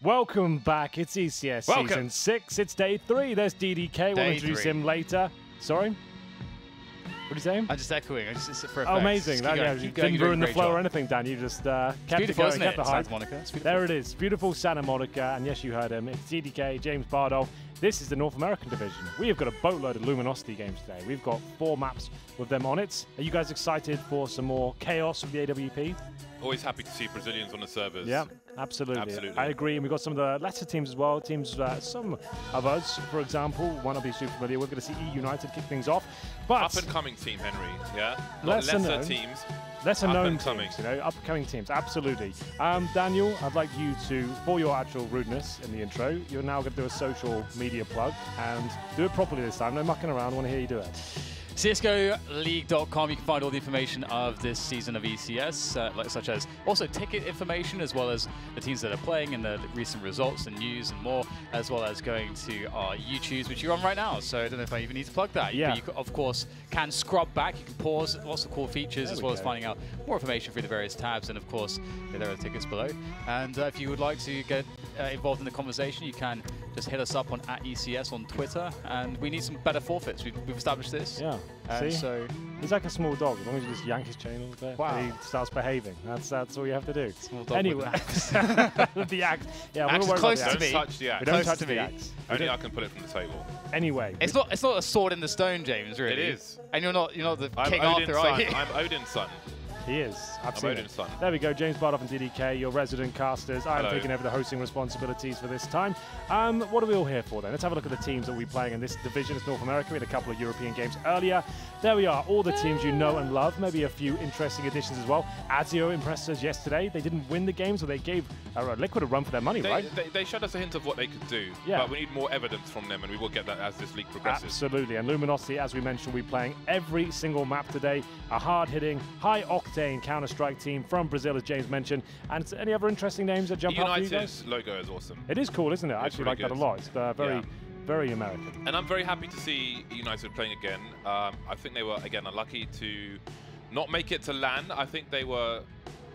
Welcome back. It's ECS Season 6. It's day 3. There's DDK. We'll introduce him later. Sorry? What are you saying? I'm just echoing. I just for effects. Oh, amazing. You didn't ruin the flow or anything, Dan. You just kept it going, kept the hype. Santa Monica. There it is. Beautiful Santa Monica. And yes, you heard him. It's DDK, James Bardolph. This is the North American division. We have got a boatload of Luminosity games today. We've got 4 maps with them on it. Are you guys excited for some more chaos with the AWP? Always happy to see Brazilians on the servers. Yeah, absolutely. I agree. And we've got some of the lesser teams as well. Teams, some of us, for example, might not be super familiar. We're going to see EUnited kick things off. But up-and-coming team, Henry. Yeah, lesser teams. Lesser known teams, you know, up-and-coming teams, absolutely. Daniel, I'd like you to, for your actual rudeness in the intro, you're now going to do a social media plug and do it properly this time. No mucking around. I want to hear you do it. CSGOLeague.com, you can find all the information of this season of ECS, such as also ticket information, as well as the teams that are playing and the recent results and news and more, as well as going to our YouTubes, which you're on right now. So I don't know if I even need to plug that. Yeah. But you, of course, can scrub back. You can pause. Lots of cool features, as well as finding out more information through the various tabs. And, of course, there are tickets below. And if you would like to get involved in the conversation, you can just hit us up on @ECS on Twitter. And we need some better forfeits. We've established this. Yeah. See? So he's like a small dog. As long as you just yank his chain a little bit, he starts behaving. That's all you have to do. Small dog anyway, with an axe. with the axe. Yeah, axe we're close about to the me. Don't touch the axe. We don't touch the axe. Only I can pull it from the table. Anyway, It's not a sword in the stone, James. Really, It is. And you're not the I'm King Odin's Arthur, are you? son. I'm Odin's son. he is. I've seen Odin's it. son. There we go. James Bardolph and DDK, your resident casters. I'm Hello. taking over the hosting responsibilities for this time. What are we all here for then? Let's have a look at the teams that we're playing in this division. It's North America. We had a couple of European games earlier. There we are. All the teams you know and love. Maybe a few interesting additions as well. Azio impressed us yesterday. They didn't win the game, so they gave Liquid a run for their money, right? They showed us a hint of what they could do, Yeah. but we need more evidence from them, and we will get that as this league progresses. Absolutely. And Luminosity, as we mentioned, we're playing every single map today. A hard-hitting, high-octane Counter-Strike team from Brazil, as James mentioned. And any other interesting names that jump out for you guys? EUnited's logo is awesome. It is cool, isn't it? I actually really like that a lot. It's very American. And I'm very happy to see EUnited playing again. I think they were, again, unlucky to not make it to LAN. I think they were,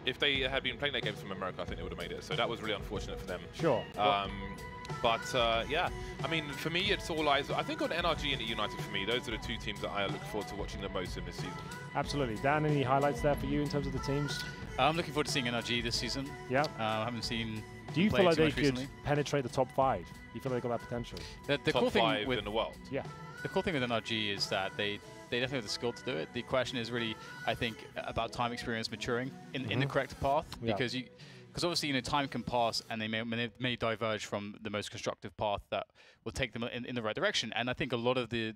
if they had been playing their games from America, I think they would have made it. So that was really unfortunate for them. Sure. Yeah, I mean, for me, it's all eyes. I think on NRG and EUnited, for me, those are the 2 teams that I look forward to watching the most in this season. Absolutely. Dan, any highlights there for you in terms of the teams? I'm looking forward to seeing NRG this season. Yeah. I haven't seen. Do you feel like they could recently. penetrate the top 5? You feel like they got that potential? The Top cool thing 5 with in the world. Yeah. The cool thing with NRG is that they definitely have the skill to do it. The question is really, I think, about time, experience, maturing in the correct path. Yeah. Because obviously, time can pass and they may diverge from the most constructive path that will take them in the right direction. And I think a lot of the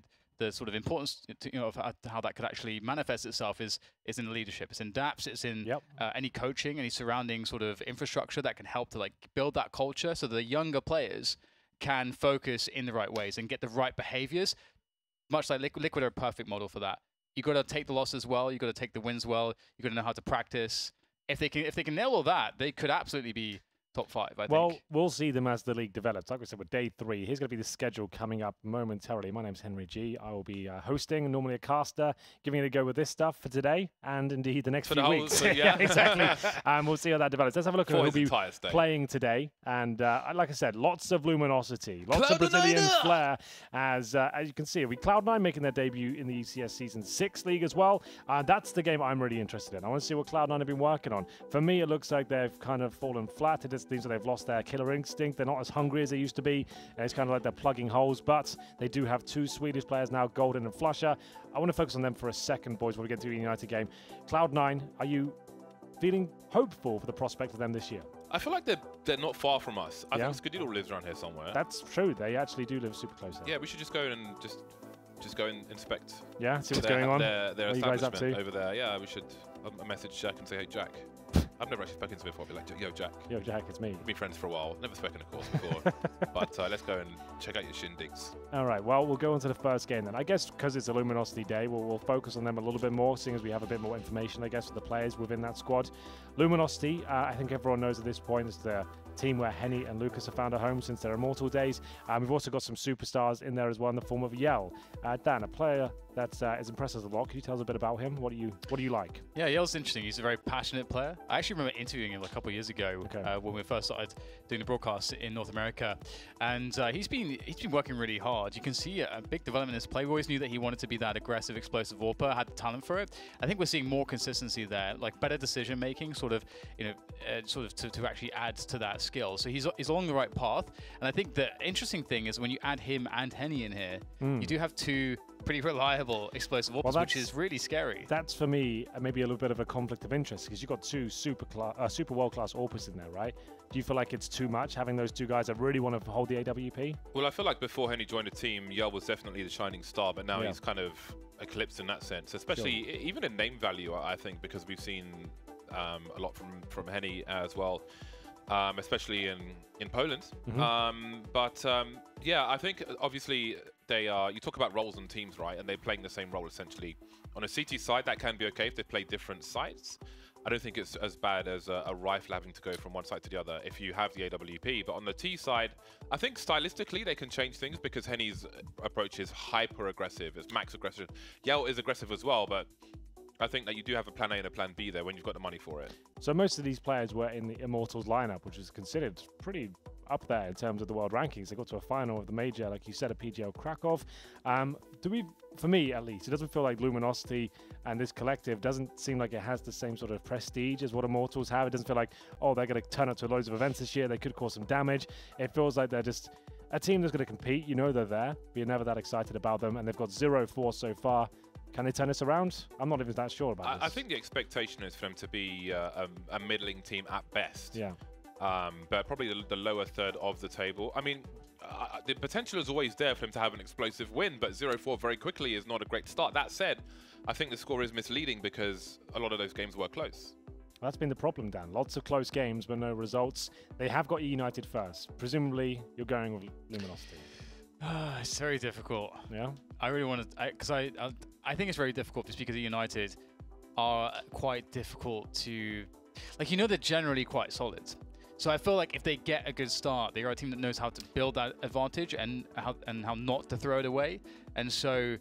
sort of importance of how that could actually manifest itself is in the leadership. It's in DAPS. It's in any coaching, any surrounding sort of infrastructure that can help to build that culture, so the younger players can focus in the right ways and get the right behaviors. Much like Liquid are a perfect model for that. You got to take the losses well. You got to take the wins well. You got to know how to practice. If they can nail all that, they could absolutely be top 5, I think. Well, we'll see them as the league develops. Like we said, with day 3, here's going to be the schedule coming up momentarily. My name's Henry G. I will be hosting, normally a caster, giving it a go with this stuff for today and indeed the next few weeks. Yeah, exactly. We'll see how that develops. Let's have a look at who will be day. playing today. And like I said, lots of Luminosity, lots of Brazilian flair. As you can see, Cloud9 making their debut in the ECS Season 6 league as well. That's the game I'm really interested in. I want to see what Cloud9 have been working on. For me, it looks like they've kind of fallen flat. It just seems that they've lost their killer instinct. They're not as hungry as they used to be. And it's kind of like they're plugging holes, but they do have 2 Swedish players now, Golden and Flusher. I want to focus on them for a second, boys, before we get to the United game. Cloud9, are you feeling hopeful for the prospect of them this year? I feel like they're not far from us. I think Skadidal lives around here somewhere. That's true. They actually do live super close there. Yeah, we should just go and just go and inspect. Yeah, see what's going on. Their what are you guys up to? over there. Yeah, we should message Jack and say, hey, Jack. I've never actually spoken to him before. I'll be like, yo, Jack. Yo, Jack, it's me. We've been friends for a while. Never spoken, of course, before. But let's go and check out your shindigs. All right, well, we'll go on to the first game then. I guess because it's a Luminosity day, we'll focus on them a little bit more, seeing as we have a bit more information, I guess, for the players within that squad. Luminosity, I think everyone knows at this point, is the team where Henny and Lucas have found a home since their Immortal days. We've also got some superstars in there as well in the form of Yell. Dan, a player That's has impressed us a lot. Can you tell us a bit about him? What do you like? Yeah, Yale's interesting. He's a very passionate player. I actually remember interviewing him a couple of years ago when we first started doing the broadcast in North America, and he's been working really hard. You can see a big development in his play. We always knew that he wanted to be that aggressive, explosive AWPer, had the talent for it. I think we're seeing more consistency there, like better decision making, sort of to actually add to that skill. So he's along the right path, and I think the interesting thing is when you add him and Henny in here, you do have two pretty reliable explosive AWPers, which is really scary. That's for me maybe a little bit of a conflict of interest because you've got two super world-class AWPers in there, right? Do you feel like it's too much having those two guys that really want to hold the AWP? Well, I feel like before Henny joined the team, Yale was definitely the shining star, but now he's kind of eclipsed in that sense, especially even in name value, I think, because we've seen a lot from Henny as well, especially in Poland. Yeah, I think obviously they are. You talk about roles and teams, right? And they're playing the same role essentially. On a CT side, that can be okay if they play different sites. I don't think it's as bad as a rifle having to go from one side to the other if you have the AWP. But on the T side, I think stylistically they can change things because Henny's approach is hyper aggressive. It's max aggressive. Yale is aggressive as well, but I think that you do have a plan A and a plan B there when you've got the money for it. So most of these players were in the Immortals lineup, which is considered pretty up there in terms of the world rankings. They got to a final of the major, like you said, at PGL Krakow. For me at least, it doesn't feel like Luminosity and this collective doesn't seem like it has the same sort of prestige as what Immortals have. It doesn't feel like, oh, they're going to turn up to loads of events this year. They could cause some damage. It feels like they're just a team that's going to compete. You know they're there, but you're never that excited about them. And they've got 0-4 so far. Can they turn this around? I'm not even that sure about this. I think the expectation is for them to be a middling team at best. Yeah. But probably the lower third of the table. I mean, the potential is always there for them to have an explosive win, but 0-4 very quickly is not a great start. That said, I think the score is misleading because a lot of those games were close. That's been the problem, Dan. Lots of close games, but no results. They have got EUnited first. Presumably, you're going with Luminosity. It's very difficult. Yeah? I really want to, because I think it's very difficult just because EUnited are quite difficult to, like, they're generally quite solid. So I feel like if they get a good start, they are a team that knows how to build that advantage and how not to throw it away. And so,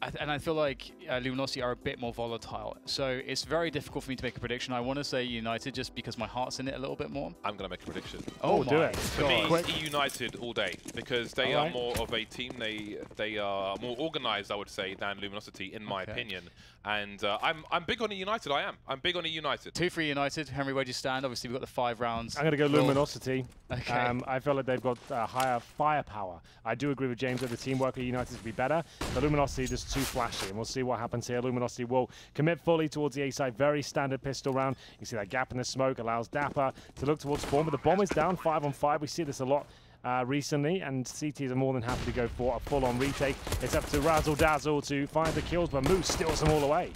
I feel like Luminosity are a bit more volatile. So it's very difficult for me to make a prediction. I want to say EUnited just because my heart's in it a little bit more. I'm going to make a prediction. Oh, do it. For me, EUnited all day because they are more of a team. They are more organized, I would say, than Luminosity, in my opinion. And I'm big on EUnited. I'm big on EUnited. 2 for EUnited. Henry, where do you stand? Obviously, we've got the 5 rounds. I'm going to go Luminosity. Okay. I feel like they've got higher firepower. I do agree with James that the teamwork of EUnited will be better. But Luminosity just too flashy, and we'll see what happens here. Luminosity will commit fully towards the A side. Very standard pistol round. You can see that gap in the smoke allows Dapper to look towards Spawn, but the bomb is down 5-on-5. We see this a lot recently, and CTs are more than happy to go for a full-on retake. It's up to Razzle Dazzle to find the kills, but Moose steals them all away.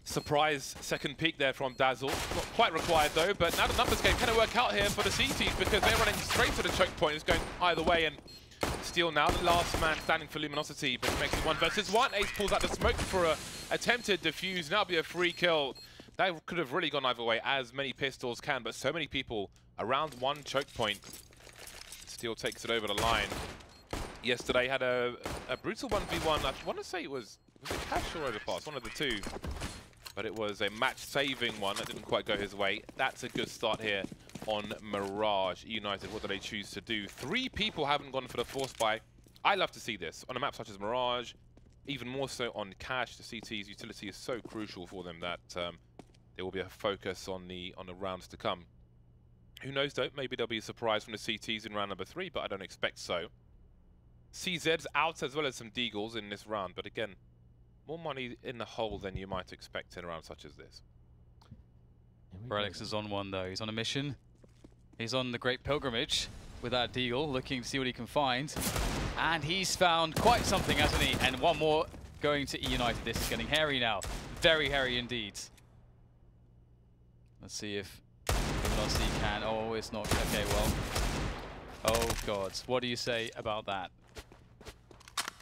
Surprise second peek there from Dazzle. Not quite required though, but now the numbers game can it work out here for the CTs because they're running straight to the choke point. It's going either way, and Steal now, the last man standing for Luminosity, but it makes it 1 versus 1. Ace pulls out the smoke for a attempted defuse. Now be a free kill. That could have really gone either way, as many pistols can, but so many people around one choke point. Steal takes it over the line. Yesterday had a brutal 1v1. I want to say it was it Cash or Overpass? One of the two. But it was a match-saving one that didn't quite go his way. That's a good start here on Mirage. EUnited, what do they choose to do? 3 people haven't gone for the force buy. I love to see this. On a map such as Mirage, even more so on Cash, the CT's utility is so crucial for them that there will be a focus on the rounds to come. Who knows though, maybe there'll be a surprise from the CT's in round number 3, but I don't expect so. CZ's out as well as some Deagles in this round, but again, more money in the hole than you might expect in a round such as this. Relics is on one though. He's on a mission. He's on the Great Pilgrimage with that Deagle, looking to see what he can find. And he's found quite something, hasn't he? And one more going to EUnited. This is getting hairy now. Very hairy indeed. Let's see if Luminosity can. Oh, it's not. Okay, well. Oh, God. What do you say about that?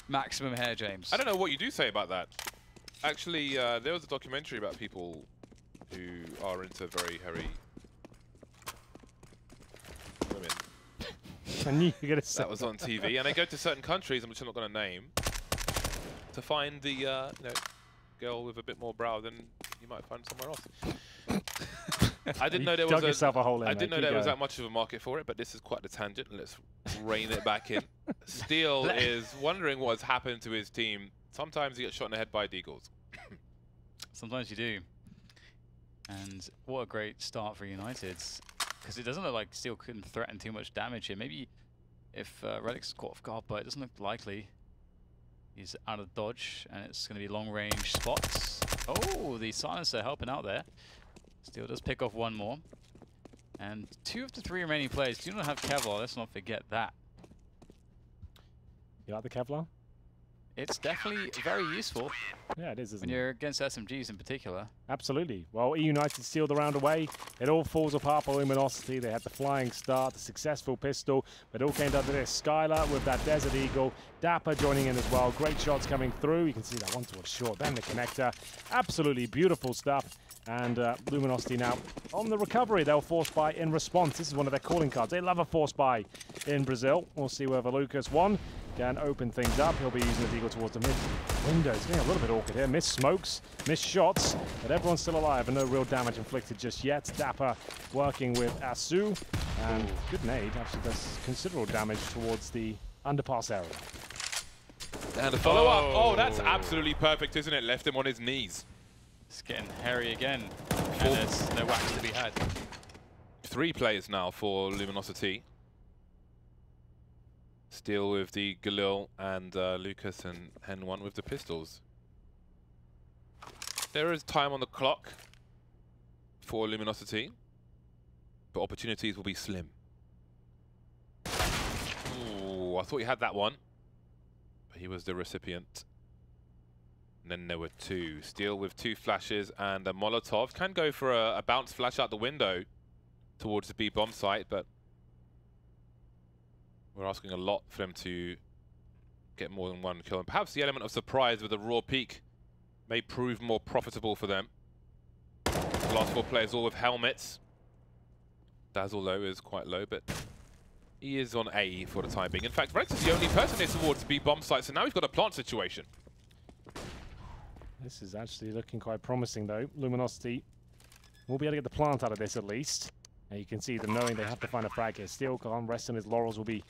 Maximum hair, James. I don't know what you do say about that. Actually, there was a documentary about people who are into very hairy women. I knew you were going to say that was on TV, and they go to certain countries, which I'm not going to name, to find the girl with a bit more brow than you might find somewhere else. I didn't know there was yourself a hole in, I didn't know there was that much of a market for it, but this is quite the tangent. Let's rein it back in. Steel is wondering what has happened to his team. Sometimes he gets shot in the head by Deagles. Sometimes you do. And what a great start for United, because it doesn't look like Steel couldn't threaten too much damage here. Maybe if Relic's caught off guard, but it doesn't look likely. He's out of dodge, and it's going to be long-range spots. Oh, the silencer helping out there. Steel does pick off one more. And 2 of the 3 remaining players do not have Kevlar. Let's not forget that. You like the Kevlar? It's definitely very useful. Yeah, it is, isn't when you're against SMGs in particular. Absolutely. Well, EUnited steal the round away. It all falls apart for Luminosity. They had the flying start, the successful pistol, but it all came down to this. Skylar with that Desert Eagle. Dapper joining in as well. Great shots coming through. You can see that one towards short, then the connector. Absolutely beautiful stuff. And Luminosity now on the recovery. They'll force buy in response. This is one of their calling cards. They love a force buy in Brazil. We'll see whether Lucas can open things up. He'll be using the Eagle towards the mid window. It's getting a little bit awkward here. Missed smokes, missed shots, but everyone's still alive and no real damage inflicted just yet. Dapper working with Asu, and good nade. Actually does considerable damage towards the underpass area. And a follow-up. Oh, that's absolutely perfect, isn't it? Left him on his knees. It's getting hairy again, and there's no wax to be had. 3 players now for Luminosity. Steel with the Galil and Lucas and Hen1 with the pistols. There is time on the clock for Luminosity, but opportunities will be slim. Ooh, I thought he had that one, but he was the recipient. And then there were 2. Steel with 2 flashes and a Molotov. Can go for a bounce flash out the window towards the B bomb site, but we're asking a lot for them to get more than 1 kill. And perhaps the element of surprise with the raw peak may prove more profitable for them. The last 4 players all with helmets. Dazzle low is quite low, but he is on A for the time being. In fact, Rex is the only person here towards B bomb site, so now he's got a plant situation. This is actually looking quite promising, though. Luminosity will be able to get the plant out of this at least. And you can see them knowing they have to find a frag here. Steel can't rest on his laurels, will be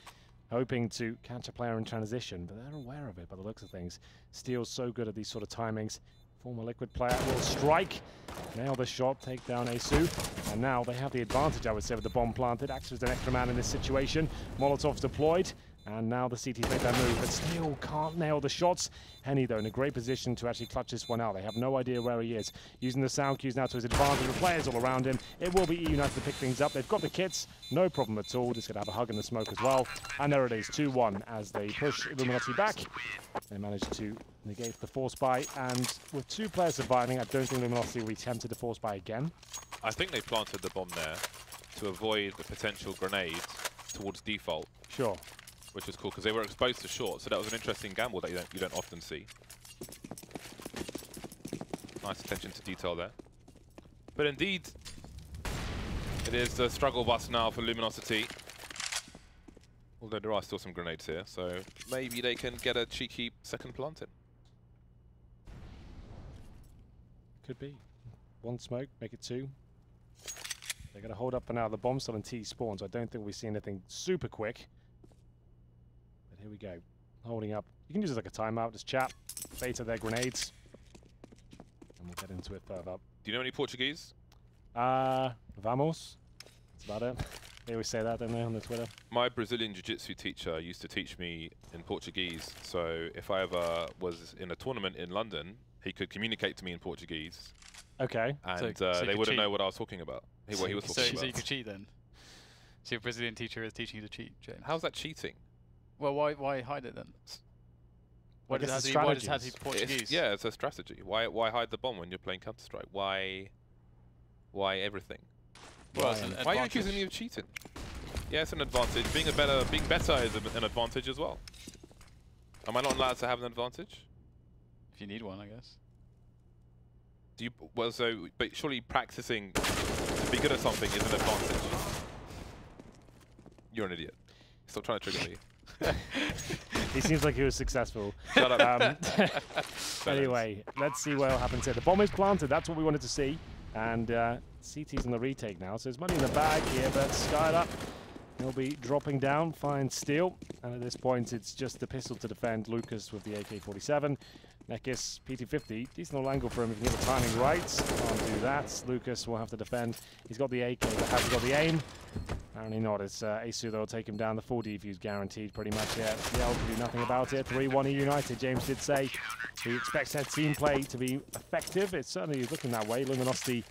hoping to catch a player in transition, but they're aware of it by the looks of things. Steel's so good at these sort of timings. Former Liquid player will strike, nail the shot, take down Asu, and now they have the advantage, I would say, with the bomb planted. Acts as an extra man in this situation. Molotov's deployed, and now the CT make that move, but Steel can't nail the shots. Henny, though, in a great position to actually clutch this one out. They have no idea where he is. Using the sound cues now to his advantage, with players all around him. It will be EUnited to pick things up. They've got the kits, no problem at all. Just going to have a hug in the smoke as well. And there it is, 2-1 as they push Luminosity back. They managed to negate the force buy, and with 2 players surviving, I don't think Luminosity will be tempted to force buy again. I think they planted the bomb there to avoid the potential grenade towards default. Sure. Which was cool because they were exposed to short, so that was an interesting gamble that you don't often see. Nice attention to detail there. But indeed, it is the struggle bus now for Luminosity. Although there are still some grenades here, so maybe they can get a cheeky second plant in. Could be. 1 smoke, make it 2. They're going to hold up for now. The bomb's still in T spawns. I don't think we see anything super quick. But here we go. Holding up. You can use it like a timeout, just chat, beta their grenades. And we'll get into it further. Do you know any Portuguese? Vamos. That's about it. They always say that, don't they, on their Twitter? My Brazilian jiu-jitsu teacher used to teach me in Portuguese, so if I ever was in a tournament in London, he could communicate to me in Portuguese. Okay. And so they wouldn't know what I was talking about. What he was talking about. So you could cheat then? So your Brazilian teacher is teaching you to cheat, James? How's that cheating? Well, why hide it then? Why does it have to be Portuguese? Yeah, it's a strategy. Why hide the bomb when you're playing Counter-Strike? Why everything? Well, why are you accusing me of cheating? Yeah, it's an advantage. Being better is an advantage as well. Am I not allowed to have an advantage? If you need one, I guess. Do you? Well, so but surely practicing to be good at something is an advantage. You're an idiot. Stop trying to trigger me. He seems like he was successful. Shut up. Anyway, let's see what happens here. The bomb is planted. That's what we wanted to see. And CT's on the retake now, so there's money in the bag here, but Skylar will be dropping down, find steal. And at this point, it's just the pistol to defend Lucas with the AK-47. Nekis, PT-50, decent little angle for him if you get the timing right. Can't do that. Lucas will have to defend. He's got the AK, but has he got the aim? Apparently not. It's Asu that will take him down. The full defuse guaranteed pretty much yet. Yell can do nothing about it. 3-1 EUnited. James did say he expects their team play to be effective. It certainly is looking that way. Luminosity,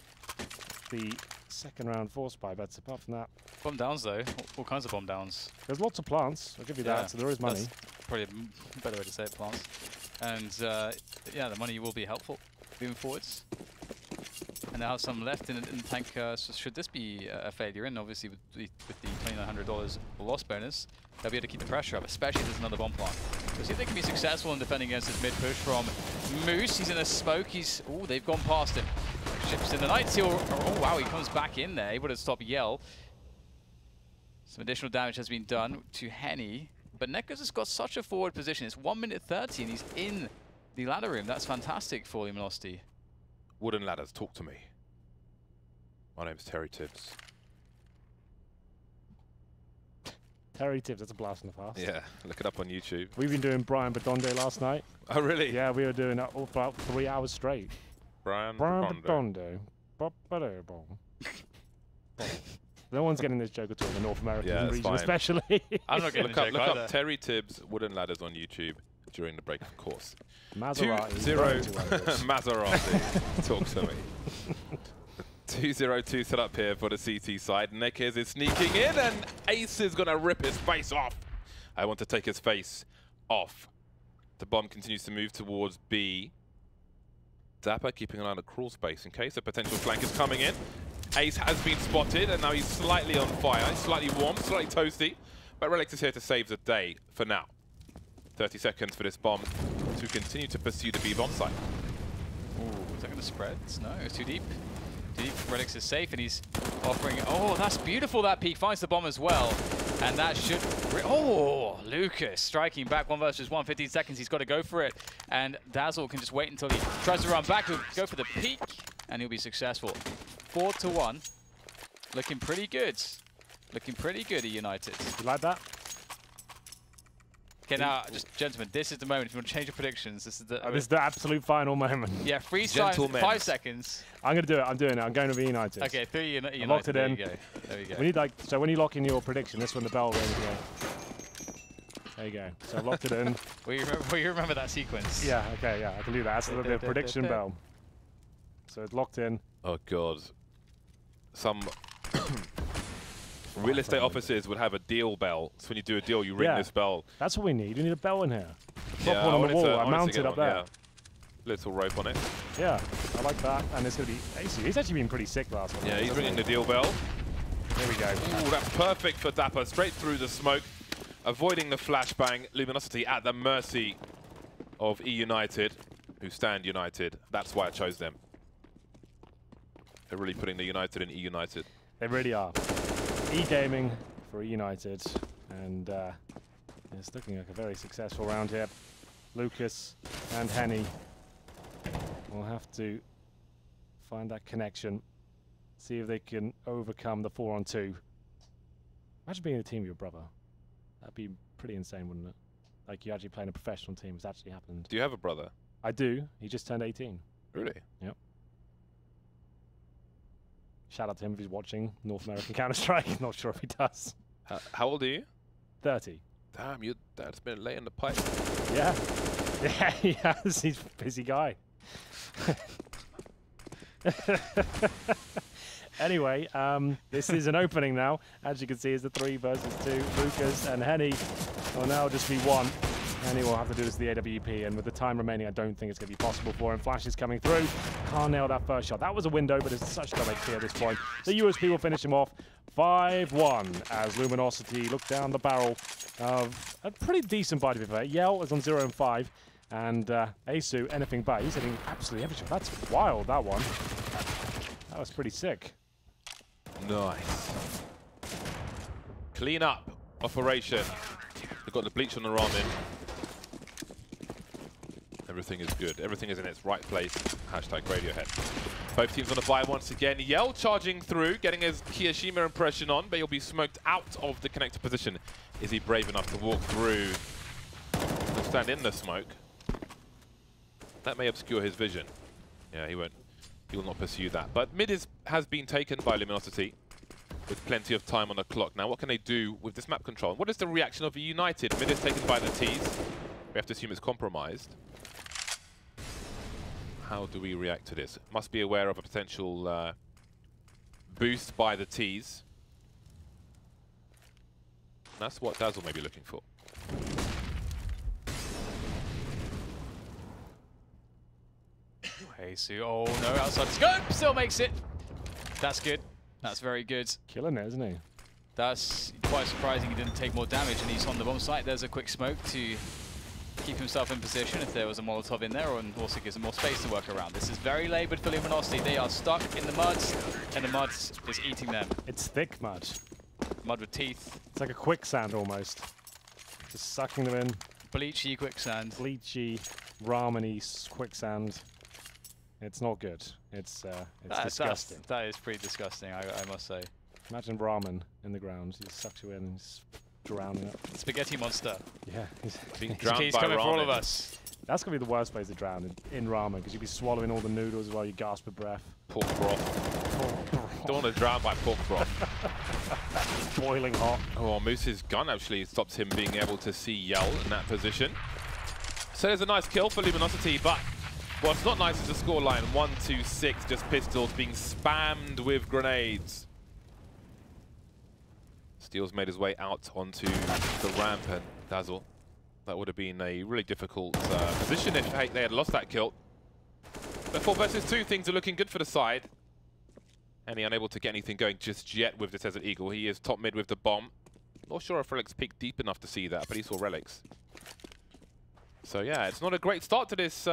the second round force buy, but apart from that. Bomb downs though, all kinds of bomb downs. There's lots of plants, I'll give you that, so there is money. That's probably a better way to say it, plants. And yeah, the money will be helpful moving forwards. And they'll have some left in the tank, so should this be a failure, and obviously with the $2,900 loss bonus, they'll be able to keep the pressure up, especially if there's another bomb plant. We'll see if they can be successful in defending against this mid-push from Moose. He's in a smoke, oh, they've gone past him. Ships in the night seal, oh wow, he comes back in there, able to stop Yell. Some additional damage has been done to Henny, but Nekos has got such a forward position. It's 1 minute 30 and he's in the ladder room. That's fantastic for Luminosity. Wooden ladders, talk to me. My name's Terry Tibbs. Terry Tibbs, that's a blast from the past. Yeah, look it up on YouTube. We've been doing Brian Badonde last night. Oh, really? Yeah, we were doing that all for about 3 hours straight. Brian Badonde. No one's getting this joke at all in the North American region, especially. I'm not getting look up Terry Tibbs Wooden Ladders on YouTube during the break, of course. Maserati. 2-0 Maserati. Talk to me. 2-0-2 set up here for the CT side. Nekes is sneaking in, and Ace is going to rip his face off. I want to take his face off. The bomb continues to move towards B. Dapper keeping an eye on the crawl space in case a potential flank is coming in. Ace has been spotted, and now he's slightly on fire. He's slightly warm, slightly toasty. But Relic is here to save the day for now. 30 seconds for this bomb to continue to pursue the B bomb site. Ooh, is that going to spread? No, it's too deep. Too deep. Relix is safe, and he's offering. Oh, that's beautiful. That peak finds the bomb as well, and that should. Oh, Lucas striking back 1 versus 1. 15 seconds. He's got to go for it, and Dazzle can just wait until he tries to run back. He'll go for the peak, and he'll be successful. 4-1. Looking pretty good. Looking pretty good at United. You like that? Okay, now, just gentlemen, this is the moment. If you want to change your predictions, this is the. This is the absolute final moment. Yeah, freeze time. 5 seconds. I'm gonna do it. I'm doing it. I'm going to be United. Okay, 3 United. I locked it in. There you go. There we go. We need so when you lock in your prediction, this when the bell rings. There you go. So I've locked it in. Will you remember that sequence? Yeah. Okay. Yeah, I can do that. That's the prediction bell. So it's locked in. Oh God. Some real estate offices would have a deal bell. So when you do a deal, you ring this bell. That's what we need. We need a bell in here. Yeah, one on the wall. I mounted up there. Yeah. Little rope on it. Yeah, I like that. And it's going to be AC. He's actually been pretty sick last one. Yeah, he's ringing the deal bell. Here we go. Ooh, that's perfect for Dapper. Straight through the smoke. Avoiding the flashbang. Luminosity at the mercy of EUnited, who stand united. That's why I chose them. They're really putting the United in EUnited. They really are. E-gaming for EUnited, and it's looking like a very successful round here. Lucas and Henny will have to find that connection, see if they can overcome the 4-on-2. Imagine being in a team with your brother. That'd be pretty insane, wouldn't it? Like you actually playing a professional team. It's actually happened. Do you have a brother? I do. He just turned 18. Really? Yep. Shout out to him if he's watching North American Counter-Strike. Not sure if he does. How old are you? 30. Damn, your dad's been late in the pipe. Yeah. Yeah, he has. He's a busy guy. Anyway, this is an opening now. As you can see, it's a 3 versus 2. Lucas and Henny will now just be 1. Henny will have to do this to the AWP, and with the time remaining, I don't think it's going to be possible for him. Flash is coming through. Can't nail that first shot. That was a window, but it's such direct clear at this point. The USP will finish him off 5-1 as Luminosity look down the barrel of a pretty decent buy, to be fair. Yell is on 0 and 5, and Asu anything but. He's hitting absolutely everything. That's wild, that one. That was pretty sick. Nice. Clean up operation. The got the bleach on the ramen. Everything is good. Everything is in its right place. Hashtag Radiohead. Both teams on a buy once again. Yell charging through, getting his Kiyashima impression on, but he'll be smoked out of the connector position. Is he brave enough to walk through? He'll stand in the smoke. That may obscure his vision. Yeah, he won't. He will not pursue that. But mid has been taken by Luminosity with plenty of time on the clock. Now, what can they do with this map control? What is the reaction of EUnited? Mid is taken by the T's. We have to assume it's compromised. How do we react to this? Must be aware of a potential boost by the T's. That's what Dazzle may be looking for. Jesus, oh no, outside the scope, still makes it. That's good. That's very good. Killing it, isn't he? That's quite surprising he didn't take more damage, and he's on the bomb site. There's a quick smoke to keep himself in position if there was a Molotov in there, and also gives him more space to work around. This is very laboured for Luminosity. They are stuck in the mud, and the mud is eating them. It's thick mud. Mud with teeth. It's like a quicksand almost. Just sucking them in. Bleachy quicksand. Bleachy, ramen-y quicksand. It's not good. It's disgusting. That is pretty disgusting, I must say. Imagine ramen in the ground. He sucks you in and he's drowning it. Spaghetti monster. Yeah. Being drowned He's by coming ramen. for all of us. That's going to be the worst place to drown, in ramen, because you'd be swallowing all the noodles while you gasp for breath. Pork broth. Don't want to drown by pork broth. Boiling hot. Oh, Moose's gun actually stops him being able to see Yell in that position. So there's a nice kill for Luminosity, but what's not nice is the scoreline. 1-2-6, just pistols being spammed with grenades. Steele's made his way out onto the ramp, and Dazzle. That would have been a really difficult position if they had lost that kill. But 4 versus 2, things are looking good for the side. And he unable to get anything going just yet with the Desert Eagle. He is top mid with the bomb. Not sure if Relics peeked deep enough to see that, but he saw Relics. So yeah, it's not a great start to this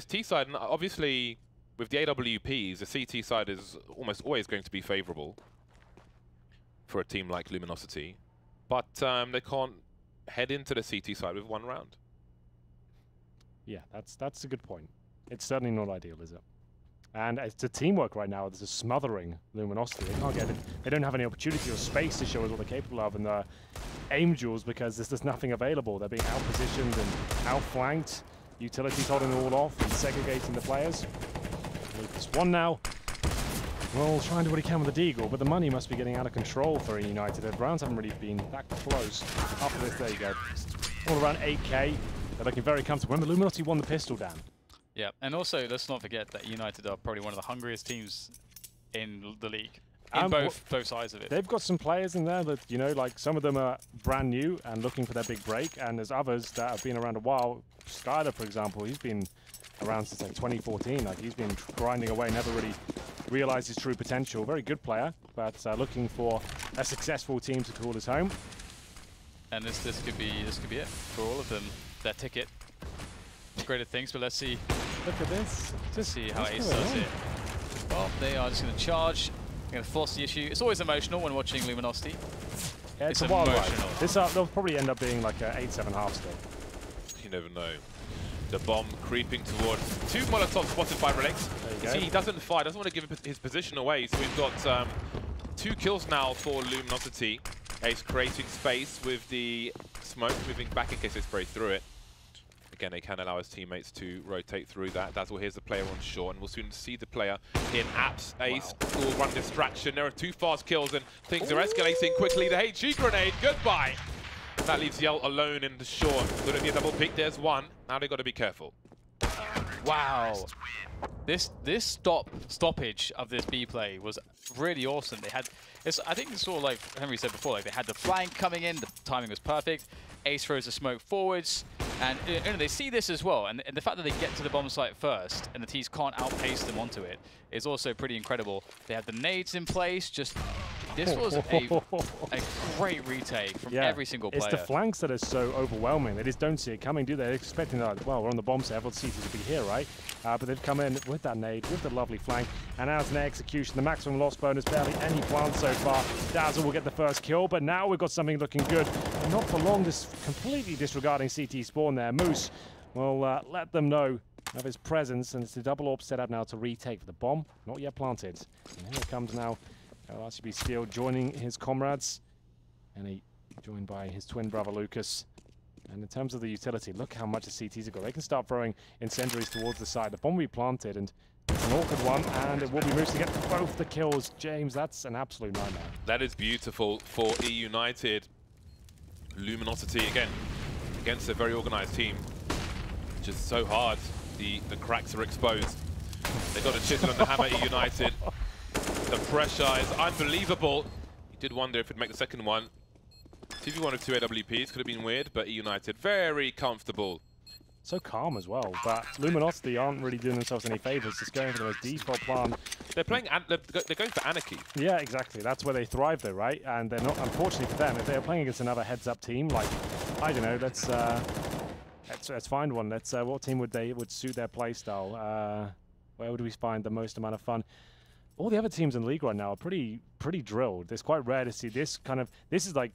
T side, and obviously with the AWPs, the CT side is almost always going to be favourable for a team like Luminosity, but they can't head into the CT side with 1 round. Yeah, that's a good point. It's certainly not ideal, is it? And it's a teamwork right now. There's a smothering Luminosity. They can't get it. They don't have any opportunity or space to show us what they're capable of in the aim duels because there's just nothing available. They're being out-positioned and out-flanked. Utilities holding it all off and segregating the players. Lucas 1 now. Well, trying to do what he can with the Deagle, but the money must be getting out of control for EUnited. The rounds haven't really been that close. After this, there you go. All around 8k. They're looking very comfortable. Remember, Luminosity won the pistol, Dan. Yeah, and also let's not forget that EUnited are probably one of the hungriest teams in the league. In both sides of it. They've got some players in there that, you know, like some of them are brand new and looking for their big break, and there's others that have been around a while. Skyler, for example, he's been around since like 2014. Like he's been grinding away, never really realized his true potential. Very good player, but looking for a successful team to call his home. And this could be it for all of them. Their ticket. Greater things, but let's see. Look at this. Just see how Ace does it. Well, they are just going to charge. They're going to force the issue. It's always emotional when watching Luminosity. Yeah, it's a wild ride. They'll probably end up being like an 8-7 half still. You never know. The bomb creeping towards 2 Molotovs spotted by Relics. See, he doesn't fire, doesn't want to give his position away. So we've got 2 kills now for Luminosity. Ace creating space with the smoke, moving back in case they spray through it. Again, they can allow his teammates to rotate through that. Dazzle here's the player on shore, and we'll soon see the player in apps. Ace will run distraction. There are 2 fast kills, and things are escalating quickly. The HG grenade, goodbye. That leaves Yell alone in the shore. Gonna be a double pick. There's 1. Now they've got to be careful. Wow. This stoppage of this B play was really awesome. They had, I think it's sort of like Henry said before, like they had the flank coming in, the timing was perfect. Ace throws the smoke forwards, and they see this as well. And the fact that they get to the bomb site first, and the T's can't outpace them onto it, is also pretty incredible. They have the nades in place. This was a great retake from every single player. It's the flanks that are so overwhelming. They just don't see it coming, do they? They're expecting that, well, we're on the bomb site, everyone sees it to be here, right? But they've come in with that nade, with the lovely flank, and now it's an execution. The maximum loss bonus, barely any plant so far. Dazzle will get the first kill, but now we've got something looking good. not for long, just completely disregarding CT spawn there. Moose will let them know of his presence, and it's a double AWP set up now to retake for the bomb. Not yet planted. And here comes now RCB Steel joining his comrades, and he joined by his twin brother Lucas. And in terms of the utility, look how much the CTs have got. They can start throwing incendiaries towards the side. The bomb will be planted, and it's an awkward one, and it will be Moose to get both the kills. James, that's an absolute nightmare. That is beautiful for EUnited. Luminosity again against a very organized team. Just so hard. The cracks are exposed. They got a chisel and the hammer, EUnited. The pressure is unbelievable. You did wonder if it'd make the second one. TV wanted 2 AWPs, could have been weird, but EUnited very comfortable. So calm as well, but Luminosity aren't really doing themselves any favors, just going for the most default plan. They're playing, they're going for anarchy. Yeah, exactly. That's where they thrive though, right? And they're not, unfortunately for them, if they're playing against another heads-up team, like, I don't know, let's find one. What team would suit their play style? Where would we find the most amount of fun? All the other teams in the league right now are pretty drilled. It's quite rare to see this is like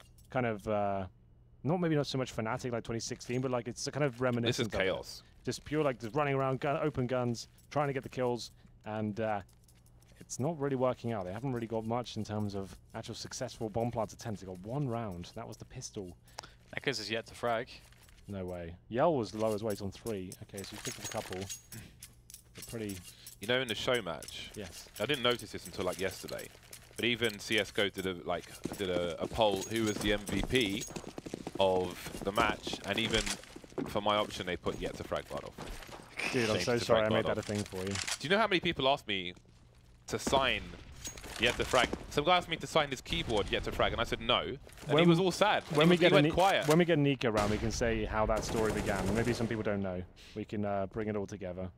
maybe not so much Fnatic like 2016, but like it's a kind of reminiscent. This is chaos. Just pure like just running around, open guns, trying to get the kills, and it's not really working out. They haven't really got much in terms of actual successful bomb plants attempts. They got 1 round. That was the pistol. Neckers is yet to frag. No way. Yell was low as weight on 3. Okay, so he picked up a couple. They're pretty. You know, in the show match. Yes. I didn't notice this until like yesterday, but even CS:GO did a poll who was the MVP of the match, and even for my option they put yet to frag Bardolph. Dude, I'm so sorry I made that a thing for you. Do you know how many people asked me to sign yet to frag? Some guy asked me to sign his keyboard yet to frag, and I said no. And he was all sad. When we get quiet. When we get Nika around, we can say how that story began. Maybe some people don't know. We can bring it all together.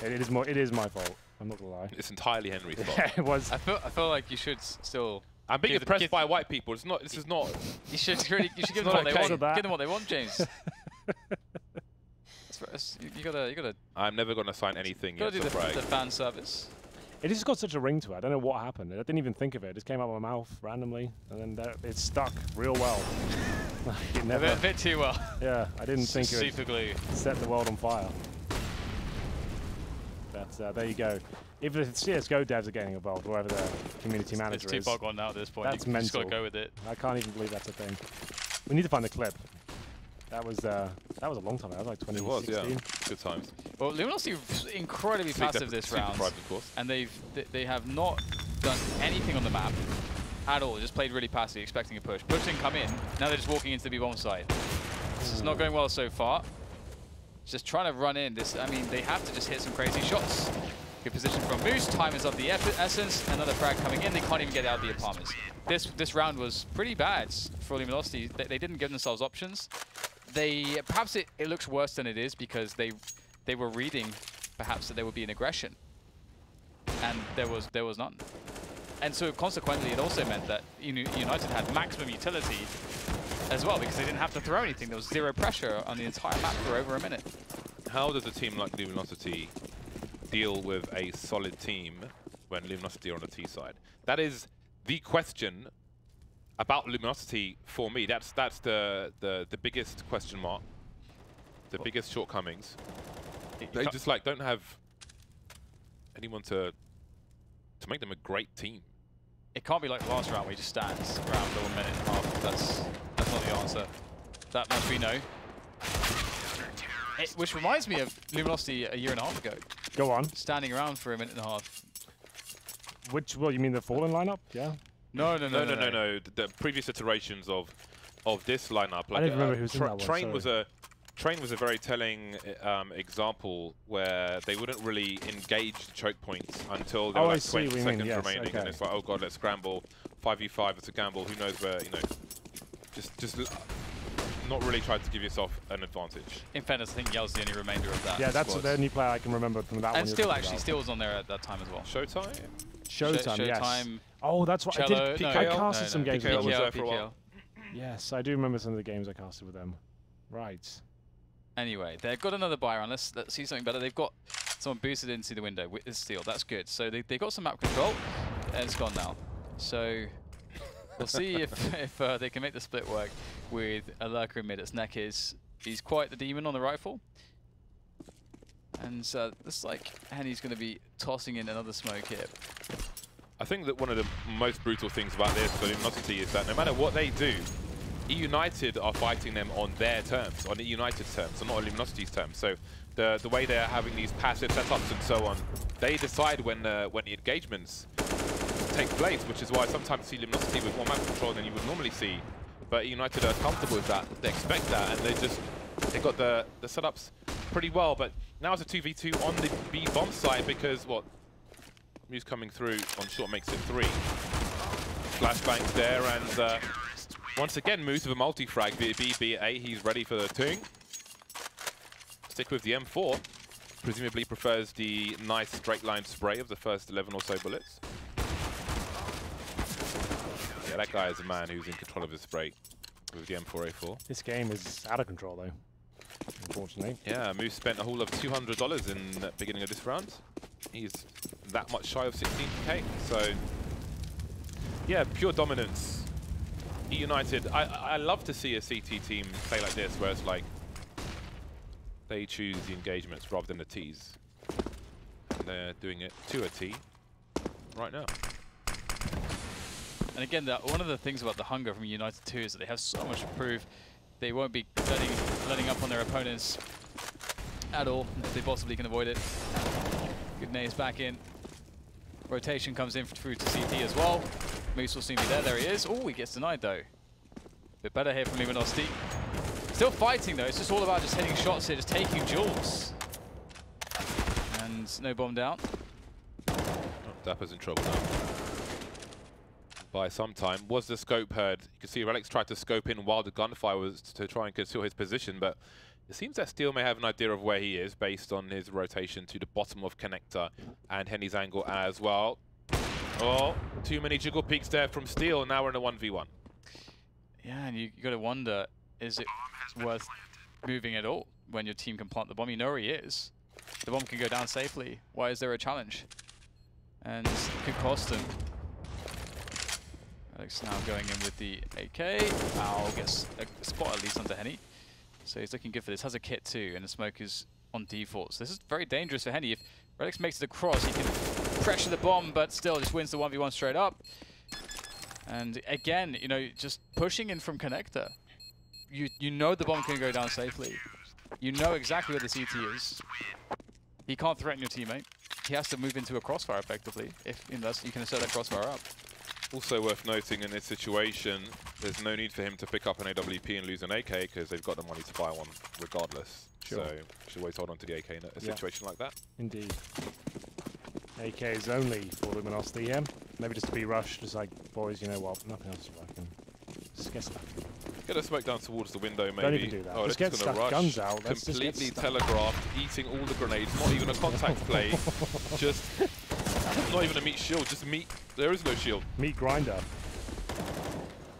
It is my fault. I'm not gonna lie. It's entirely Henry's fault. Yeah, it was. I feel like you should still. I'm being oppressed by white people. It's not. This is not. You should give them what they want. Give them what they want, James. You gotta. I'm never gonna sign anything. Gotta do the fan service. It just got such a ring to it. I don't know what happened. I didn't even think of it. It just came out of my mouth randomly, and then it stuck real well. A bit too well. Yeah, I didn't think it super glue. Set the world on fire. But there you go. If the CS:GO devs are getting involved, wherever the community manager is, it's too far gone now at this point. That's you mental. Just gotta go with it. I can't even believe that's a thing. We need to find the clip. That was a long time ago. That was like 2016. It was, yeah. Good times. Well, Luminosity was incredibly passive this round, of course. And they have not done anything on the map at all. Just played really passive, expecting a push. Push didn't come in. Now they're just walking into the B-bomb side. This is not going well so far. Just trying to run in. I mean, they have to just hit some crazy shots. Good position from Moose. Time is of the essence. Another frag coming in. They can't even get out of the apartments. This round was pretty bad for Luminosity. They didn't give themselves options. Perhaps it looks worse than it is because they were reading perhaps that there would be an aggression, and there was none. And so consequently, it also meant that EUnited had maximum utility as well because they didn't have to throw anything. There was 0 pressure on the entire map for over a minute. How does a team like Luminosity deal with a solid team when Luminosity are on the T side? That is the question about Luminosity for me. That's the biggest question mark, the biggest shortcomings. They just like don't have anyone to make them a great team. It can't be like last round where he just stands around for 1 minute and a half. That's not the answer. That much we know. Which reminds me of Luminosity a year and a half ago. Go on. Standing around for 1.5 minutes. Well, you mean the Fallen lineup? Yeah. No. The previous iterations of this lineup, like I don't remember who's in that one. Train was a very telling example where they wouldn't really engage the choke points until there were like 20 seconds remaining, and it's like, oh god, let's scramble. 5v5, it's a gamble. Who knows where? Just not really try to give yourself an advantage. In fairness, I think Yell's the only remainder of that. Yeah, that's the only player I can remember from that one. And Still was on there at that time as well. Showtime. Showtime, yes. Showtime. Oh, that's right. I casted some games with PKL them. was there for a while. Yes, I do remember some of the games I casted with them. Right. Anyway, they've got another buy round. Let's see something better. They've got someone boosted into the window with Steel. That's good. So they got some map control, and it's gone now. So We'll see if they can make the split work with a lurker in mid. Its neck is he's quite the demon on the rifle. And looks like Henny's going to be tossing in another smoke here. I think that one of the most brutal things about this for Luminosity is that no matter what they do, EUnited are fighting them on their terms, on EUnited's terms, and not on Luminosity's terms. So the way they're having these passive setups and so on, they decide when the engagements take place, which is why I sometimes see Luminosity with more map control than you would normally see. But EUnited are comfortable with that. They expect that, and they got the setups pretty well. But now it's a 2v2 on the B bomb side because what? Muse coming through on short makes it 3. Flashbangs there, and once again Muse with a multi-frag. B8, he's ready for the ting. Stick with the M4. Presumably prefers the nice straight line spray of the first 11 or so bullets. Yeah, that guy is a man who's in control of his spray with the M4A4. This game is out of control though, unfortunately. Yeah, Moose spent a whole of $200 in the beginning of this round. He's that much shy of 16k, so yeah, pure dominance. EUnited, I love to see a CT team play like this, where it's like they choose the engagements rather than the Ts. And they're doing it to a T right now. And again, one of the things about the hunger from EUnited 2 is that they have so much to prove. They won't be letting up on their opponents at all if they possibly can avoid it. Good nades back in. Rotation comes in through to CT as well. Moose will soon be there. There he is. Oh, he gets denied though. Bit better here from Luminosity. Still fighting though. It's just all about just hitting shots here, just taking jewels. And no bomb down. Oh, Dapper's in trouble now. By some time. Was the scope heard? You can see Relics tried to scope in while the gunfire was to try and conceal his position, but it seems that Steel may have an idea of where he is based on his rotation to the bottom of Connector and Henny's angle as well. Oh, too many jiggle peaks there from Steel. Now we're in a 1v1. Yeah, and you got to wonder, is it worth moving at all when your team can plant the bomb? You know where he is. The bomb can go down safely. Why is there a challenge? And it could cost him. Alex now going in with the AK. Al gets a spot at least under Henny. So he's looking good for this. Has a kit too, and the smoke is on default. So this is very dangerous for Henny. If Relics makes it across, he can pressure the bomb, but still just wins the 1v1 straight up. And again, you know, just pushing in from Connector. You know the bomb can go down safely. You know exactly where the CT is. He can't threaten your teammate. He has to move into a crossfire effectively. If you can assert that crossfire up. Also worth noting in this situation, there's no need for him to pick up an AWP and lose an AK because they've got the money to buy one regardless. Sure. So should always hold on to the AK in a situation like that. Indeed. AK is only for Luminosity, yeah? Maybe just to be rushed, just like, boys, you know what, nothing else is working. Just get stuck. Get a smoke down towards the window, maybe. Don't even do that. Oh, just get stuck, guns out. Completely telegraphed, eating all the grenades, not even a contact play. Just, not even a meat shield, just meat. There is no shield. Meat grinder.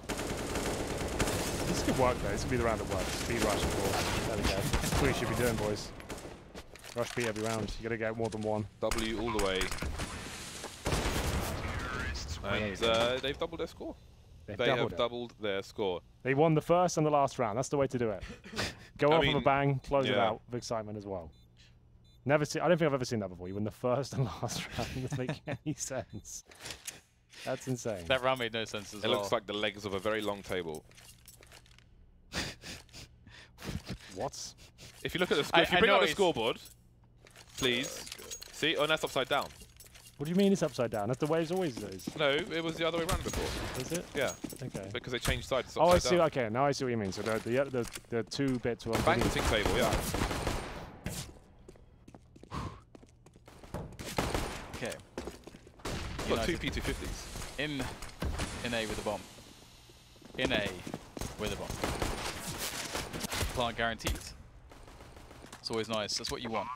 This could work though, this could be the round that works. Speed rush, of course. There we go. That's what you should be doing, boys. Rush B every round. You gotta get more than one. W all the way. And they've doubled their score. They have doubled their score. They won the first and the last round. That's the way to do it. Go off with a bang, close it out with excitement as well. I don't think I've ever seen that before. You win the first and last round. It doesn't make any sense. That's insane. That round made no sense as well. It looks like the legs of a very long table. What? If you look at the if you bring up the scoreboard, please. See? Oh, that's upside down. What do you mean it's upside down? That's the way it always is. No, it was the other way around before. Is it? Yeah. Okay. Because they changed sides. Oh, I see. Down. Okay, now I see what you mean. So the two bits were banqueting table. Yeah. Okay. You've got two P250s. In A with a bomb. In A with a bomb. Plant guaranteed. It's always nice. That's what you want.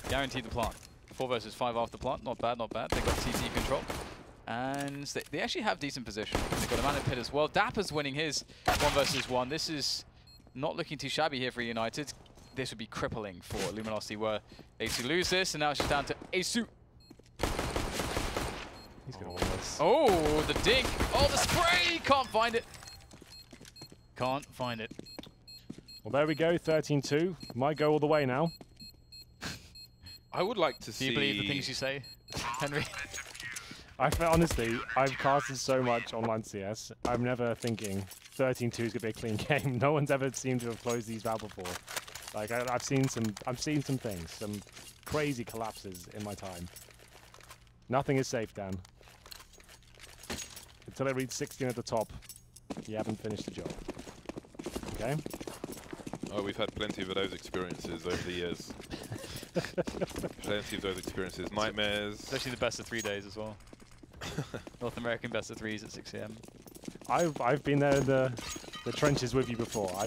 Guaranteed the plant. 4 versus 5 after plant. Not bad, not bad. They got CT control. And they actually have decent position. They've got a man in pit as well. Dapper's winning his 1 versus 1. This is not looking too shabby here for EUnited. This would be crippling for Luminosity were they to lose this. And now it's just down to Asu. He's going to win this. collapse. Oh, the dink. Oh, the spray. Can't find it. Can't find it. Well, there we go. 13-2. Might go all the way now. I would like to see... Do you believe the things you say, Henry? Honestly, I've casted so much online CS. I'm never thinking 13-2 is going to be a clean game. No one's ever seemed to have closed these out before. Like I've seen some things, some crazy collapses in my time. Nothing is safe, Dan. Until it reads 16 at the top, you haven't finished the job. Okay? Oh, we've had plenty of those experiences over the years. Plenty of those experiences. Nightmares. Especially the best of 3 days as well. North American best of 3s at 6 AM. I've been there in the trenches with you before. I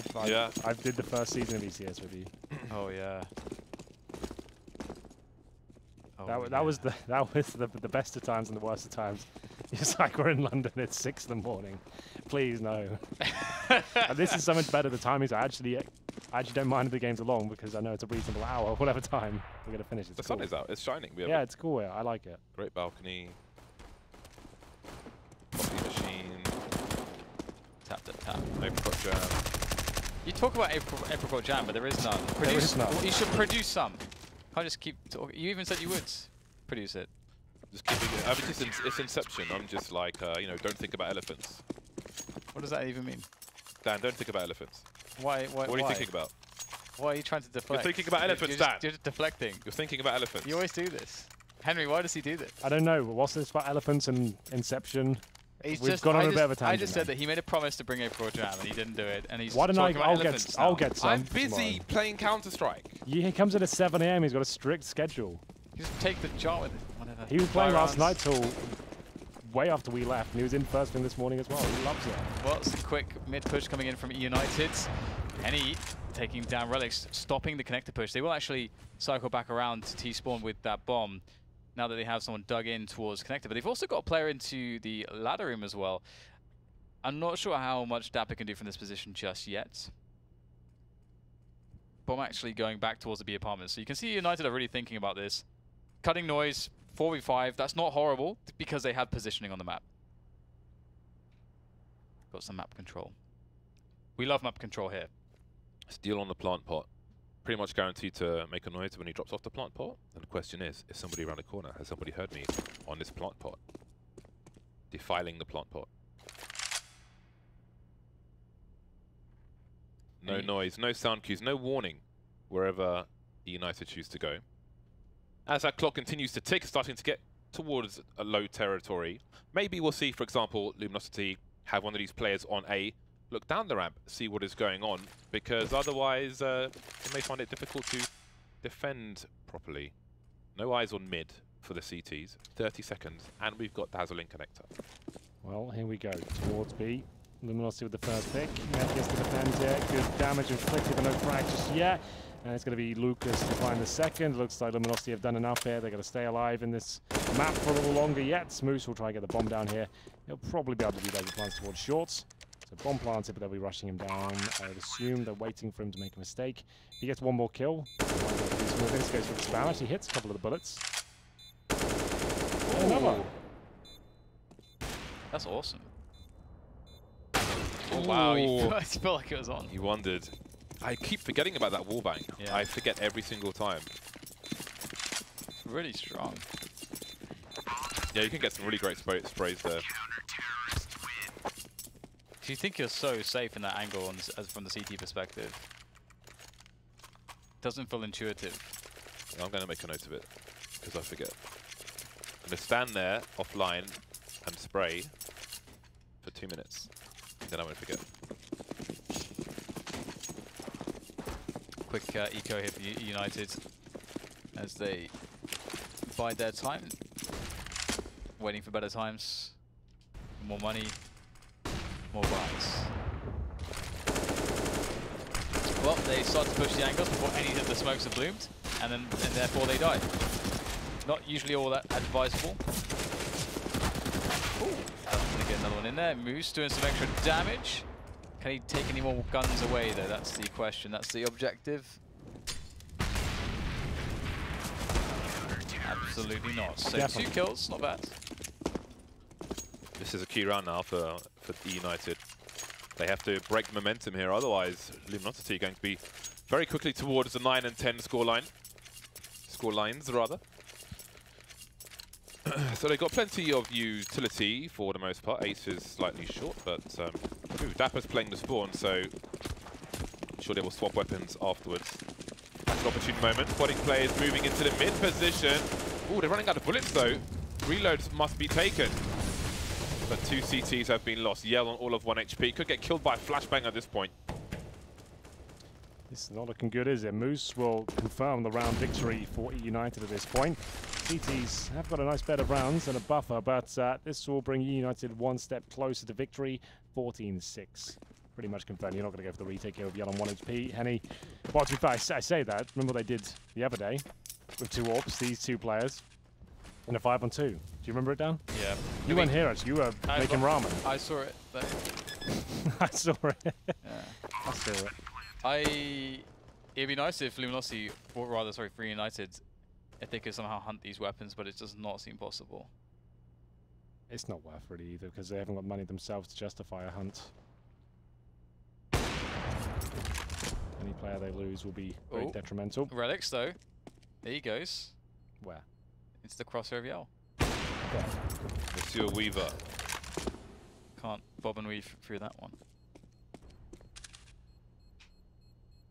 did the first season of ECS with you. Oh yeah. That was the best of times and the worst of times. It's like we're in London. It's 6 in the morning. Please no. And this is so much better. The timings I actually don't mind if the games are long because I know it's a reasonable hour, whatever time we're gonna finish. It's the cool. sun is out. It's shining. Yeah, it's cool. Yeah, I like it. Great balcony. Coffee machine. Tap, tap, tap. Apricot jam. You talk about apricot jam, but there is none. There is none. You should produce some. Can't just keep talking. You even said you would produce it. Just keeping it. I mean, it's Inception. I'm just like, you know, don't think about elephants. What does that even mean? Dan, don't think about elephants. Why? What are you thinking about? Why are you trying to deflect? You're thinking about elephants, Dan. You're just deflecting. You're thinking about elephants. You always do this. Henry, why does he do this? I don't know. What's this about elephants and Inception? We've gone on a bit of a tangent. I just said that he made a promise to bring apricot jam and he didn't do it, and he's Why don't talking about elephants now. I'll get some. I'm busy playing Counter-Strike. Yeah, he comes in at 7 AM. He's got a strict schedule. Just take the jar with it. Whatever. He was playing last night till way after we left, and he was in first thing this morning as well. He loves it. Well, it's a quick mid push coming in from EUnited. Henny taking down Relics, stopping the connector push. They will actually cycle back around to T-spawn with that bomb now that they have someone dug in towards connector. But they've also got a player into the ladder room as well. I'm not sure how much Dapper can do from this position just yet. Bomb actually going back towards the B apartment. So you can see United are really thinking about this. Cutting noise, 4v5, that's not horrible because they have positioning on the map. Got some map control. We love map control here. Steal on the plant pot. Pretty much guaranteed to make a noise when he drops off the plant pot. And the question is somebody around the corner? Has somebody heard me on this plant pot? Defiling the plant pot. No noise, no sound cues, no warning wherever United choose to go. As that clock continues to tick, starting to get towards a low territory, maybe we'll see, for example, Luminosity have one of these players on A, look down the ramp, see what is going on, because otherwise they may find it difficult to defend properly. No eyes on mid for the CTs, 30 seconds, and we've got Dazzling Connector. Well, here we go, towards B. Luminosity with the first pick. Gets to defend here. Good damage inflicted, but no frag just yet. And it's going to be Lucas to find the second. Looks like Luminosity have done enough here. They're going to stay alive in this map for a little longer yet. Smoose will try and get the bomb down here. He'll probably be able to do that. He plants towards shorts. So bomb planted, but they'll be rushing him down. I would assume they're waiting for him to make a mistake. He gets one more kill. This goes for the Spanish. He hits a couple of the bullets. Another. That's awesome. Oh, wow, I felt like it was on. You wondered. I keep forgetting about that wallbang. Yeah. I forget every single time. It's really strong. Yeah, you can get some really great sprays there. You think you're so safe in that angle on as from the CT perspective. Doesn't feel intuitive. I'm going to make a note of it, because I forget. I'm going to stand there, offline, and spray for 2 minutes. Then I won't forget. Quick eco here for United as they bide their time, waiting for better times, more money, more buys. Well, they start to push the angles before any of the smokes have bloomed, and therefore they die. Not usually all that advisable. Ooh, gonna get another one in there. Moose doing some extra damage. Can he take any more guns away though? That's the question. That's the objective. Absolutely not. So Definitely. 2 kills, not bad. This is a key round now for EUnited. They have to break momentum here, otherwise Luminosity are going to be very quickly towards the 9 and 10 scorelines, rather. So they've got plenty of utility for the most part. Ace is slightly short, but Dapper's playing the spawn, so I'm sure they will swap weapons afterwards. That's an opportune moment. Spotting players moving into the mid position. Ooh, they're running out of bullets though. Reloads must be taken. But 2 CTs have been lost. Yell on all of 1 HP. Could get killed by a flashbang at this point. This is not looking good, is it? Moose will confirm the round victory for EUnited at this point. CTs have got a nice bed of rounds and a buffer, but this will bring EUnited one step closer to victory. 14-6. Pretty much confirmed. You're not going to go for the retake here with Yell on 1 HP. Henny, well, to be fair, I say that. Remember what they did the other day with 2 AWPs, these 2 players, in a 5-on-2. Do you remember it, Dan? Yeah. You weren't here, actually. You were making ramen. I saw it. I saw it. Yeah. I saw it. It'd be nice if Luminosity, or rather, sorry, for EUnited, if they could somehow hunt these weapons, but it does not seem possible. It's not worth it either, because they haven't got money themselves to justify a hunt. Any player they lose will be very detrimental. Relics, though. There he goes. Where? It's the crosshair of Yell. Yeah. Monsieur Weaver. Can't bob and weave through that one.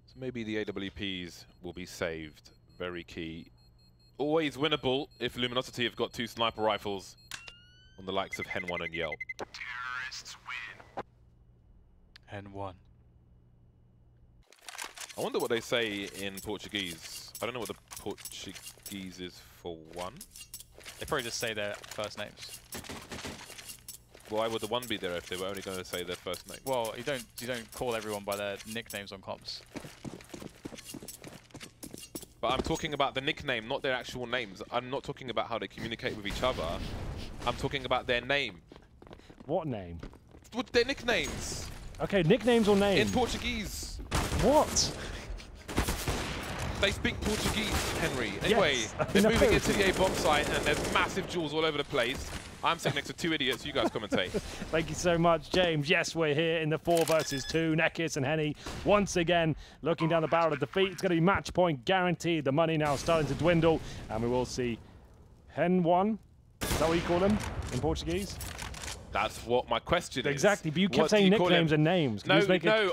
So maybe the AWPs will be saved. Very key. Always winnable if Luminosity have got 2 sniper rifles on the likes of Hen 1 and Yell. Terrorists win. Hen 1. I wonder what they say in Portuguese. I don't know what the Portuguese is for 1. They probably just say their first names. Why would the 1 be there if they were only going to say their first name? Well, you don't call everyone by their nicknames on comps. But I'm talking about the nickname, not their actual names. I'm not talking about how they communicate with each other. I'm talking about their name. What name? With their nicknames. Okay, nicknames or names? In Portuguese. What? They speak Portuguese, Henry. Anyway, Yes, they're moving into the A bomb site and there's massive jewels all over the place. I'm sitting next to 2 idiots. You guys commentate. Thank you so much, James. Yes, we're here in the 4 versus 2. Neckis and Henny once again looking down the barrel of defeat. It's going to be match point guaranteed. The money now starting to dwindle. And we will see Hen 1. Is that what you call him in Portuguese? That's what my question is. Exactly, but you kept saying nicknames and names. No,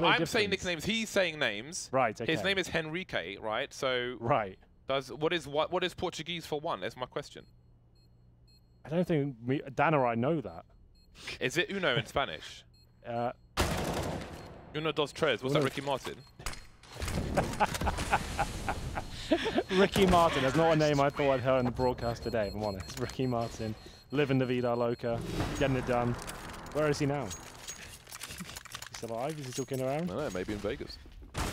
I'm saying nicknames. He's saying names. Right, okay. His name is Henrique, right? So right. What is Portuguese for 1? That's my question. I don't think Dan or I know that. Is it uno in Spanish? Uno, dos, tres. Was that Ricky Martin? Ricky Martin. That's not a name I thought I'd heard in the broadcast today, if I'm honest. Ricky Martin. Living the vida loca. Getting it done. Where is he now? He's alive? Is he still kicking around? I don't know. Maybe in Vegas.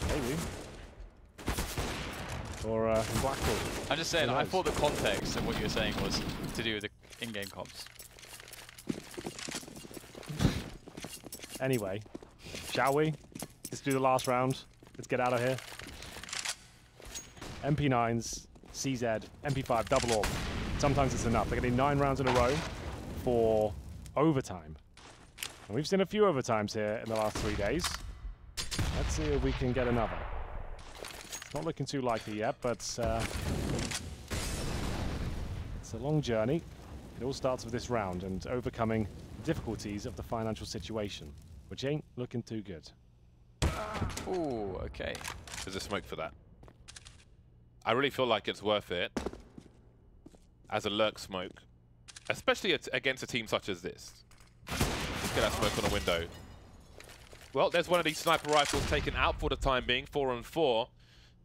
Maybe. Or in Blackpool. I'm just saying, I thought the context of what you were saying was to do with the in-game comps. Anyway, shall we? Let's do the last round. Let's get out of here. MP9s, CZ, MP5, double AWP. Sometimes it's enough. They're getting 9 rounds in a row for overtime. And we've seen a few overtimes here in the last 3 days. Let's see if we can get another. It's not looking too likely yet, but it's a long journey. It all starts with this round and overcoming the difficulties of the financial situation, which ain't looking too good. Ooh, okay. There's a smoke for that. I really feel like it's worth it as a lurk smoke, especially against a team such as this. Let's get that smoke on a window. Well, there's one of these sniper rifles taken out for the time being, 4 on 4.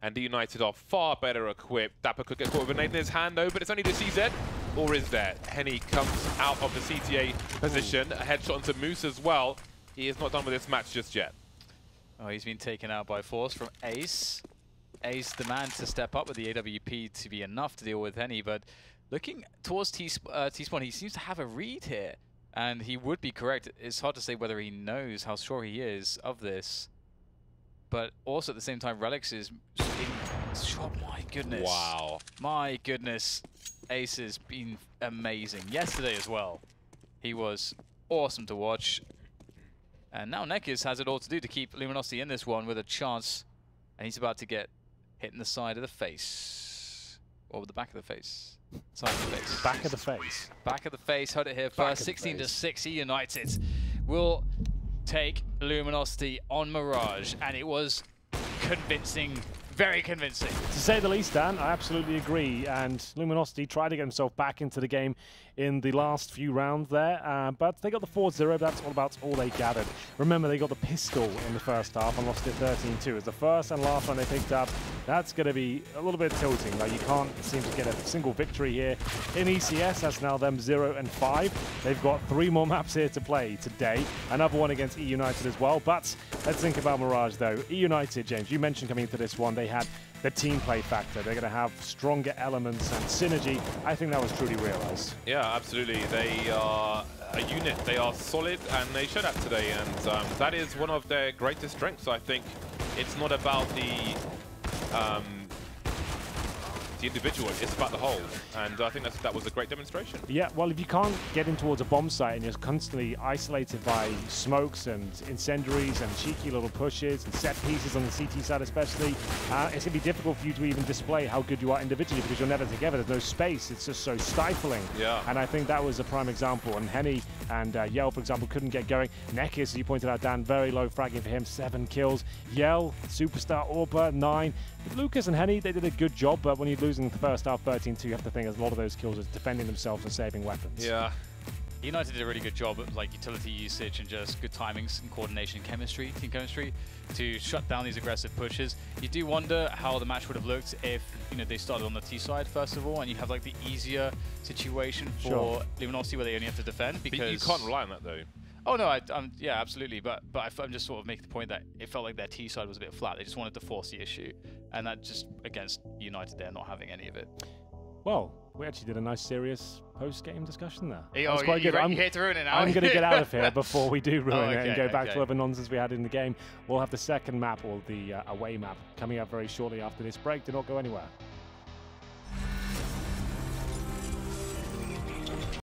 And the EUnited are far better equipped. Dapper could get caught with a nade in his hand though, but it's only the CZ. Or is there? Henny comes out of the CTA position. A headshot onto Moose as well. He is not done with this match just yet. Oh, he's been taken out by force from Ace. Ace, the man to step up with the AWP to be enough to deal with Henny, but looking towards T-Spawn, he seems to have a read here. And he would be correct. It's hard to say whether he knows how sure he is of this. But also at the same time, Relics is in shot. My goodness. Wow. My goodness. Ace has been amazing. Yesterday as well. He was awesome to watch. And now Nekis has it all to do to keep Luminosity in this one with a chance. And he's about to get hit in the side of the face. Or the back of the face. Side of the face. Back of the face. Back of the face. Heard it here first. 16 to 6. EUnited will take Luminosity on Mirage. And it was convincing. Very convincing. To say the least, Dan, I absolutely agree. And Luminosity tried to get himself back into the game in the last few rounds there, but they got the 4-0. That's all they gathered. Remember, they got the pistol in the first half and lost it 13-2. It's the first and last one they picked up. That's going to be a little bit tilting. Like, you can't seem to get a single victory here. In ECS, that's now them 0-5. They've got 3 more maps here to play today. Another one against EUnited as well. But let's think about Mirage, though. EUnited, James, you mentioned coming into this one, they had the team play factor. They're going to have stronger elements and synergy. I think that was truly realized. Yeah, absolutely. They are a unit. They are solid, and they showed that today. And that is one of their greatest strengths. I think it's not about the individual, it's about the whole. And I think that was a great demonstration. Yeah, well, if you can't get in towards a bomb site and you're constantly isolated by smokes and incendiaries and cheeky little pushes and set pieces on the CT side especially, it's going to be difficult for you to even display how good you are individually because you're never together. There's no space. It's just so stifling. Yeah. And I think that was a prime example. And Henny and Yell, for example, couldn't get going. Nekis, as you pointed out, Dan, very low fragging for him, 7 kills. Yell, superstar, Orba, 9. Lucas and Henny, they did a good job, but when you're losing the first half 13-2, you have to think a lot of those kills are defending themselves and saving weapons. Yeah. EUnited did a really good job at like utility usage and just good timings and coordination and chemistry, team chemistry, to shut down these aggressive pushes. You do wonder how the match would have looked if they started on the T side first of all, and you have like the easier situation for Luminosity where they only have to defend because But you can't rely on that though. Oh no, yeah, absolutely. But I'm just sort of making the point that it felt like their T side was a bit flat. They just wanted to force the issue, and that just against United, they're not having any of it. Well, we actually did a nice, serious post-game discussion there. Hey, that was quite good. I'm here to ruin it now. I'm going to get out of here before we do ruin it and go back okay. to whatever nonsense we had in the game. We'll have the second map, or the away map, coming up very shortly after this break. Do not go anywhere.